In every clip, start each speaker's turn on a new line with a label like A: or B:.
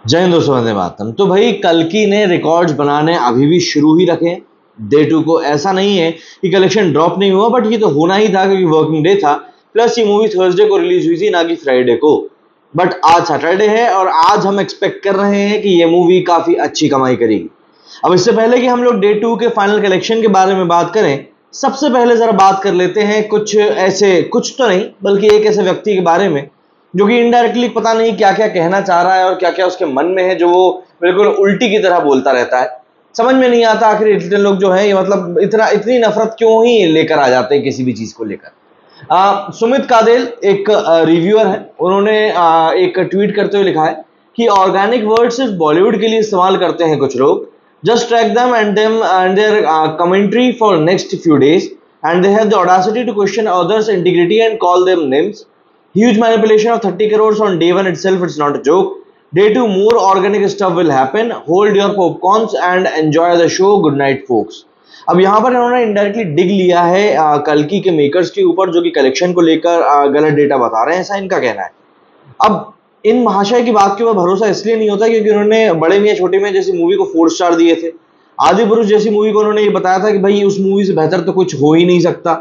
A: जय हिंद दोस्तों, वंदे मातरम। तो भाई कल्कि ने रिकॉर्ड्स बनाने अभी भी शुरू ही रखे हैं। डे 2 को ऐसा नहीं है कि कलेक्शन ड्रॉप नहीं हुआ, बट ये तो होना ही था क्योंकि वर्किंग डे था। प्लस ये मूवी थर्सडे को रिलीज हुई थी, ना कि फ्राइडे को। बट आज सैटरडे है और आज हम एक्सपेक्ट कर रहे हैं कि ये मूवी काफी अच्छी कमाई करेगी। अब इससे पहले कि हम लोग डे 2 के फाइनल कलेक्शन के बारे में बात करें, सबसे पहले जरा बात कर लेते हैं कुछ ऐसे, कुछ तो नहीं बल्कि एक ऐसे व्यक्ति के बारे में जो कि इनडायरेक्टली पता नहीं क्या क्या कहना चाह रहा है और क्या क्या उसके मन में है, जो वो बिल्कुल उल्टी की तरह बोलता रहता है। समझ में नहीं आता आखिर इतने लोग जो है, ये मतलब इतनी नफरत क्यों ही लेकर आ जाते हैं किसी भी चीज को लेकर। सुमित कादेल एक रिव्यूअर है, उन्होंने एक ट्वीट करते हुए लिखा है कि ऑर्गेनिक वर्ड सिर्फ बॉलीवुड के लिए इस्तेमाल करते हैं कुछ लोग। Just track them and their commentary for next few days and they have the audacity to question others integrity and call them names. Huge manipulation of 30 crores on day 1 itself, it's not a joke. Day 2, more organic stuff will happen. Hold your popcorns and enjoy the show. Good night, folks. अब यहाँ पर इन्होंने indirectly डिग लिया है कल्कि के makers के ऊपर, जो कि कलेक्शन को लेकर गलत डेटा बता रहे हैं, ऐसा इनका कहना है। अब इन महाशय की बात के ऊपर भरोसा इसलिए नहीं होता क्योंकि उन्होंने बड़े मियां छोटे मियां जैसी मूवी को 4 स्टार दिए थे। आदि पुरुष जैसी मूवी को उन्होंने ये बताया था कि भाई उस मूवी से बेहतर तो कुछ हो ही नहीं सकता।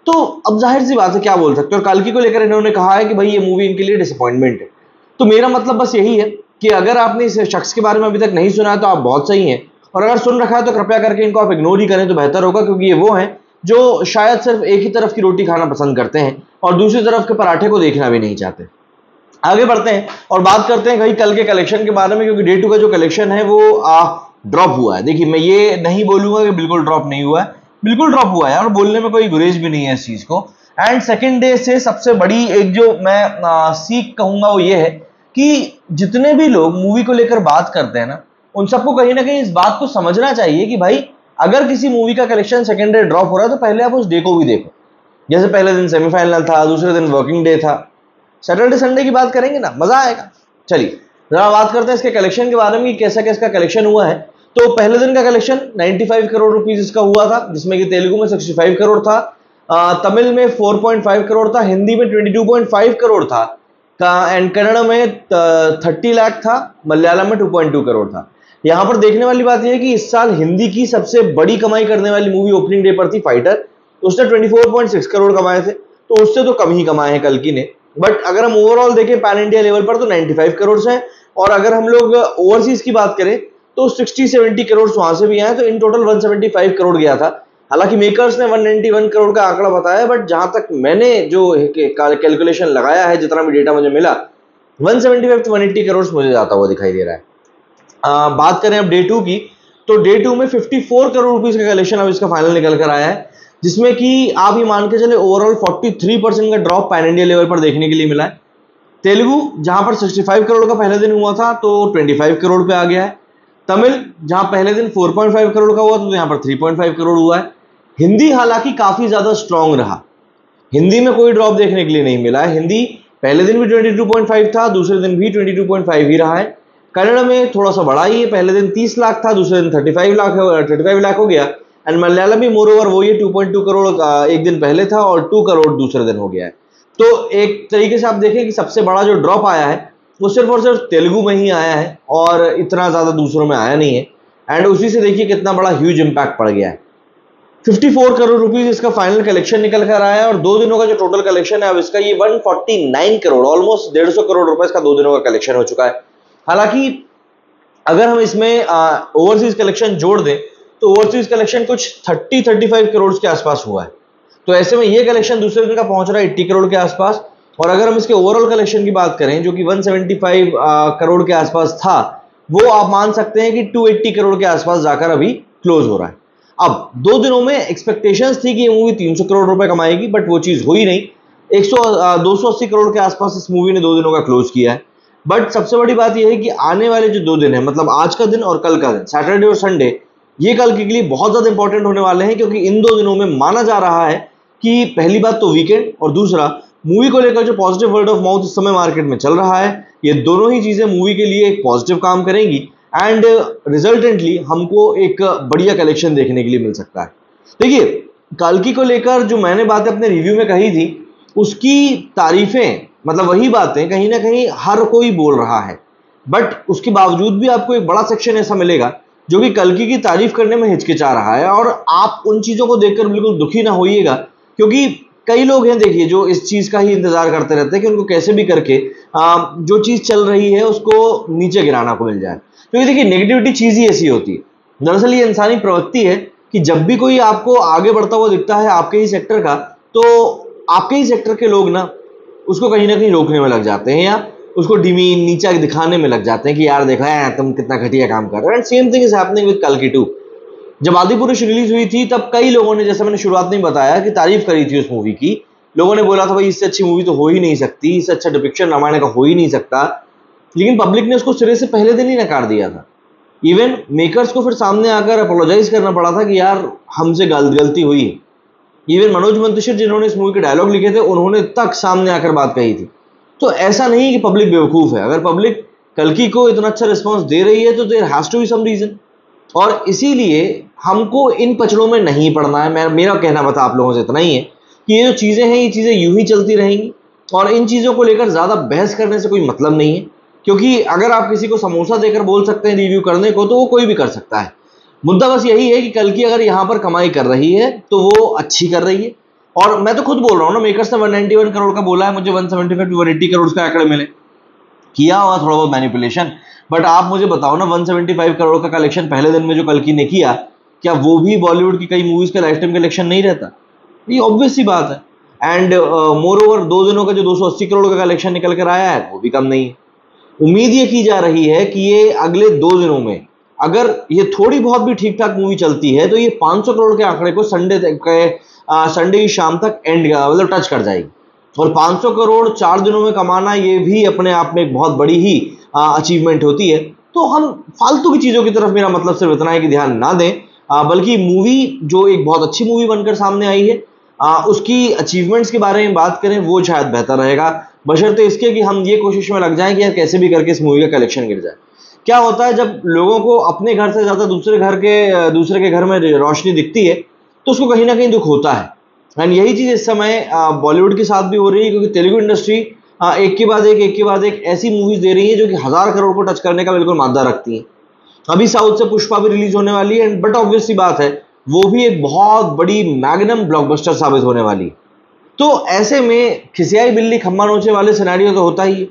A: तो अब जाहिर सी बात है, क्या बोल सकते हैं। और कल्कि को लेकर इन्होंने कहा है कि भाई ये मूवी इनके लिए डिसअपॉइंटमेंट है। तो मेरा मतलब बस यही है कि अगर आपने इस शख्स के बारे में अभी तक नहीं सुना है तो आप बहुत सही हैं, और अगर सुन रखा है तो कृपया करके इनको आप इग्नोर ही करें तो बेहतर होगा, क्योंकि ये वो हैं जो शायद सिर्फ एक ही तरफ की रोटी खाना पसंद करते हैं और दूसरी तरफ के पराठे को देखना भी नहीं चाहते। आगे बढ़ते हैं और बात करते हैं भाई कल के कलेक्शन के बारे में, क्योंकि डे 2 का जो कलेक्शन है वो ड्रॉप हुआ है। देखिए, मैं ये नहीं बोलूंगा कि बिल्कुल ड्रॉप नहीं हुआ है, बिल्कुल ड्रॉप हुआ है और बोलने में कोई गुरेज भी नहीं है इस चीज को। एंड सेकेंड डे से सबसे बड़ी एक जो मैं सीख कहूंगा वो ये है कि जितने भी लोग मूवी को लेकर बात करते हैं ना, उन सबको कहीं ना कहीं इस बात को समझना चाहिए कि भाई अगर किसी मूवी का कलेक्शन सेकेंड डे ड्रॉप हो रहा है तो पहले आप उस डे को भी देखो। जैसे पहले दिन सेमीफाइनल था, दूसरे दिन वर्किंग डे था, सैटरडे संडे की बात करेंगे ना, मजा आएगा। चलिए जरा बात करते हैं इसके कलेक्शन के बारे में कि कैसा कैसा कलेक्शन हुआ है। तो पहले दिन का कलेक्शन 95 करोड़ रुपीस इसका हुआ था, जिसमें कि तेलुगु में 65 करोड़ था, तमिल में 4.5 करोड़ था, हिंदी में 22.5 करोड़ था, एंड कन्नड़ में 30 लाख था, मलयालम में 2.2 करोड़ था। यहां पर देखने वाली बात यह है कि इस साल हिंदी की सबसे बड़ी कमाई करने वाली मूवी ओपनिंग डे पर थी फाइटर, उसने 24.6 करोड़ कमाए थे, तो उससे तो कम ही कमाए हैं कल्कि ने। बट अगर हम ओवरऑल देखें पैन इंडिया लेवल पर तो 95 करोड़ से, और अगर हम लोग ओवरसीज की बात करें तो 60-70 करोड़ वहां से भी आए, तो इन टोटल 175 करोड़ गया था। हालांकि मेकर्स ने 191 करोड़ का आंकड़ा बताया, बट जहां तक मैंने जो कैलकुलेशन लगाया है, जितना भी डेटा मुझे मिला, 175 to 180 करोड़ मुझे जाता हुआ दिखाई दे रहा है। बात करें अब डे 2 की, तो डे 2 में 54 करोड़ रुपीस का कलेक्शन अब इसका फाइनल निकल कर आया है, जिसमें कि आप ही मान के चले ओवरऑल 43% का ड्रॉप पैन इंडिया लेवल पर देखने के लिए मिला है। तेलुगु जहां पर 65 करोड़ का पहले दिन हुआ था तो 25 करोड़ पे आ गया है। तमिल जहां पहले दिन 4.5 करोड़ का हुआ तो यहां पर 3.5 करोड़ हुआ है। हिंदी हालांकि काफी ज्यादा स्ट्रांग रहा, हिंदी में कोई ड्रॉप देखने के लिए नहीं मिला है। हिंदी पहले दिन भी 22.5 था, दूसरे दिन भी 22.5 ही रहा है। कन्नड़ में थोड़ा सा बड़ा ही है, पहले दिन 30 लाख था, दूसरे दिन 35 लाख हो गया। एंड मलयालम भी मोर ओवर वो ये 2.2 करोड़ एक दिन पहले था और 2 करोड़ दूसरे दिन हो गया है। तो एक तरीके से आप देखें कि सबसे बड़ा जो ड्रॉप आया है वो सिर्फ और सिर्फ तेलुगु में ही आया है और इतना ज्यादा दूसरों में आया नहीं है। एंड उसी से देखिए कितना बड़ा ह्यूज इंपैक्ट पड़ गया है। 54 करोड़ रुपीस इसका फाइनल कलेक्शन निकल कर आया है, और 2 दिनों का जो टोटल कलेक्शन है अब इसका ये 149 करोड़, ऑलमोस्ट 150 करोड़ रुपए इसका 2 दिनों का कलेक्शन हो चुका है। हालांकि अगर हम इसमें ओवरसीज कलेक्शन जोड़ दें तो ओवरसीज कलेक्शन कुछ 30-35 करोड़ के आसपास हुआ है। तो ऐसे में ये कलेक्शन दूसरे दिन का पहुंच रहा है 80 करोड़ के आसपास, और अगर हम इसके ओवरऑल कलेक्शन की बात करें जो कि 175 करोड़ के आसपास था, वो आप मान सकते हैं कि 280 करोड़ के आसपास जाकर अभी क्लोज हो रहा है। अब 2 दिनों में एक्सपेक्टेशंस थी कि ये मूवी 300 करोड़ रुपए कमाएगी, बट वो चीज हुई नहीं। 280 करोड़ के आसपास इस मूवी ने 2 दिनों का क्लोज किया है। बट सबसे बड़ी बात यह है कि आने वाले जो 2 दिन है, मतलब आज का दिन और कल का दिन, सैटरडे और संडे, ये कल के लिए बहुत ज्यादा इंपॉर्टेंट होने वाले हैं, क्योंकि इन 2 दिनों में माना जा रहा है कि पहली बात तो वीकेंड, और दूसरा मूवी को लेकर जो पॉजिटिव वर्ड ऑफ माउथ इस समय मार्केट में चल रहा है, ये दोनों ही चीजें मूवी के लिए एक पॉजिटिव काम करेंगी एंड रिजल्टेंटली हमको एक बढ़िया कलेक्शन देखने के लिए मिल सकता है। देखिए, कल्कि को लेकर जो मैंने बातें अपने रिव्यू में कही थी, उसकी तारीफें, मतलब वही बातें कहीं ना कहीं हर कोई बोल रहा है बट उसके बावजूद भी आपको एक बड़ा सेक्शन ऐसा मिलेगा जो कि कल्कि की तारीफ करने में हिचकिचा रहा है, और आप उन चीजों को देखकर बिल्कुल दुखी ना होइएगा, क्योंकि कई लोग हैं देखिए जो इस चीज का ही इंतजार करते रहते हैं कि उनको कैसे भी करके जो चीज चल रही है उसको नीचे गिराना को मिल जाए। क्योंकि देखिए नेगेटिविटी चीज ही ऐसी होती है, दरअसल ये इंसानी प्रवृत्ति है कि जब भी कोई आपको आगे बढ़ता हुआ दिखता है आपके ही सेक्टर का, तो आपके ही सेक्टर के लोग ना उसको कहीं ना कहीं रोकने में लग जाते हैं या उसको डिमीन नीचा दिखाने में लग जाते हैं कि यार देखो तुम कितना घटिया काम कर रहे हो। And same thing is happening with कल्कि 2। जब आदिपुरुष रिलीज हुई थी तब कई लोगों ने, जैसे मैंने शुरुआत में बताया, कि तारीफ करी थी उस मूवी की। लोगों ने बोला था भाई इससे अच्छी मूवी तो हो ही नहीं सकती, इससे अच्छा डिपिक्शन रामायण का हो ही नहीं सकता, लेकिन पब्लिक ने उसको सिरे से पहले दिन ही नकार दिया था। इवन मेकर्स को फिर सामने आकर अपोलोजाइज करना पड़ा था कि यार हमसे गलती हुई है। इवन मनोज मंतशिर जिन्होंने इस मूवी के डायलॉग लिखे थे उन्होंने तक सामने आकर बात कही थी। तो ऐसा नहीं कि पब्लिक बेवकूफ है, अगर पब्लिक कल्कि को इतना अच्छा रिस्पॉन्स दे रही है तो there has to be some reason, और इसीलिए हमको इन पचड़ों में नहीं पड़ना है। मेरा कहना बता आप लोगों से इतना ही है कि ये जो चीजें हैं ये चीजें यूं ही चलती रहेंगी, और इन चीजों को लेकर ज्यादा बहस करने से कोई मतलब नहीं है, क्योंकि अगर आप किसी को समोसा देकर बोल सकते हैं रिव्यू करने को तो वो कोई भी कर सकता है। मुद्दा बस यही है कि कल्कि अगर यहाँ पर कमाई कर रही है तो वो अच्छी कर रही है, और मैं तो खुद बोल रहा हूँ ना, मेकर्स ने 191 करोड़ का बोला है, मुझे 175 टू 180 करोड़ का आंकड़े मिले, किया हुआ थोड़ा बहुत मैनिपुलेशन। बट आप मुझे बताओ ना, 175 करोड़ का कलेक्शन पहले दिन में जो कल्कि ने किया, क्या वो भी बॉलीवुड की कई मूवीज का लाइफ टाइम कलेक्शन नहीं रहता? ये ऑब्वियस सी बात है। एंड मोर ओवर 2 दिनों का जो 280 करोड़ का कलेक्शन निकल कर आया है वो भी कम नहीं है। उम्मीद ये की जा रही है कि ये अगले 2 दिनों में अगर ये थोड़ी बहुत भी ठीक ठाक मूवी चलती है तो ये 500 करोड़ के आंकड़े को संडे की शाम तक एंड मतलब टच कर जाएगी। और 500 करोड़ 4 दिनों में कमाना ये भी अपने आप में एक बहुत बड़ी ही अचीवमेंट होती है। तो हम फालतू की चीज़ों की तरफ, मेरा मतलब सिर्फ इतना है कि ध्यान ना दें, बल्कि मूवी जो एक बहुत अच्छी मूवी बनकर सामने आई है उसकी अचीवमेंट्स के बारे में बात करें, वो शायद बेहतर रहेगा, बशर्ते इसके कि हम ये कोशिश में लग जाएं कि यार कैसे भी करके इस मूवी का कलेक्शन गिर जाए। क्या होता है जब लोगों को अपने घर से ज़्यादा दूसरे के घर में रोशनी दिखती है तो उसको कहीं ना कहीं दुख होता है। एंड यही चीज़ इस समय बॉलीवुड के साथ भी हो रही है, क्योंकि तेलुगु इंडस्ट्री एक के बाद एक ऐसी मूवीज दे रही है जो कि 1000 करोड़ को टच करने का बिल्कुल मादा रखती है। अभी साउथ से पुष्पा भी रिलीज होने वाली है, बट ऑब्वियस सी बात है वो भी एक बहुत बड़ी मैग्नम ब्लॉकबस्टर साबित होने वाली है। तो ऐसे में खिसियाई बिल्ली खम्मा नोचे वाले सिनेरियो तो होता ही है।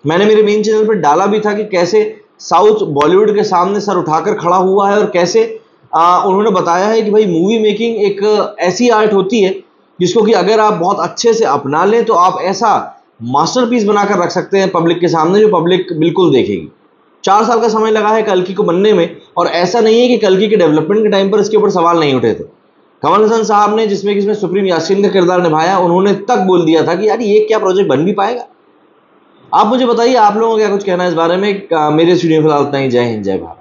A: मैंने मेरे मेन चैनल पर डाला भी था कि कैसे साउथ बॉलीवुड के सामने सर उठाकर खड़ा हुआ है, और कैसे उन्होंने बताया है कि भाई मूवी मेकिंग एक ऐसी आर्ट होती है जिसको कि अगर आप बहुत अच्छे से अपना लें तो आप ऐसा मास्टरपीस बनाकर रख सकते हैं पब्लिक के सामने जो पब्लिक बिल्कुल देखेगी। 4 साल का समय लगा है कल्कि को बनने में, और ऐसा नहीं है कि कल्कि के डेवलपमेंट के टाइम पर इसके ऊपर सवाल नहीं उठे थे। कमल हसन साहब ने जिसमें सुप्रीम यासीन का किरदार निभाया, उन्होंने तक बोल दिया था कि यार ये क्या प्रोजेक्ट बन भी पाएगा। आप मुझे बताइए आप लोगों को क्या कुछ कहना है इस बारे में। मेरे स्टूडियो फिलहाल इतना ही। जय हिंद, जय भारत।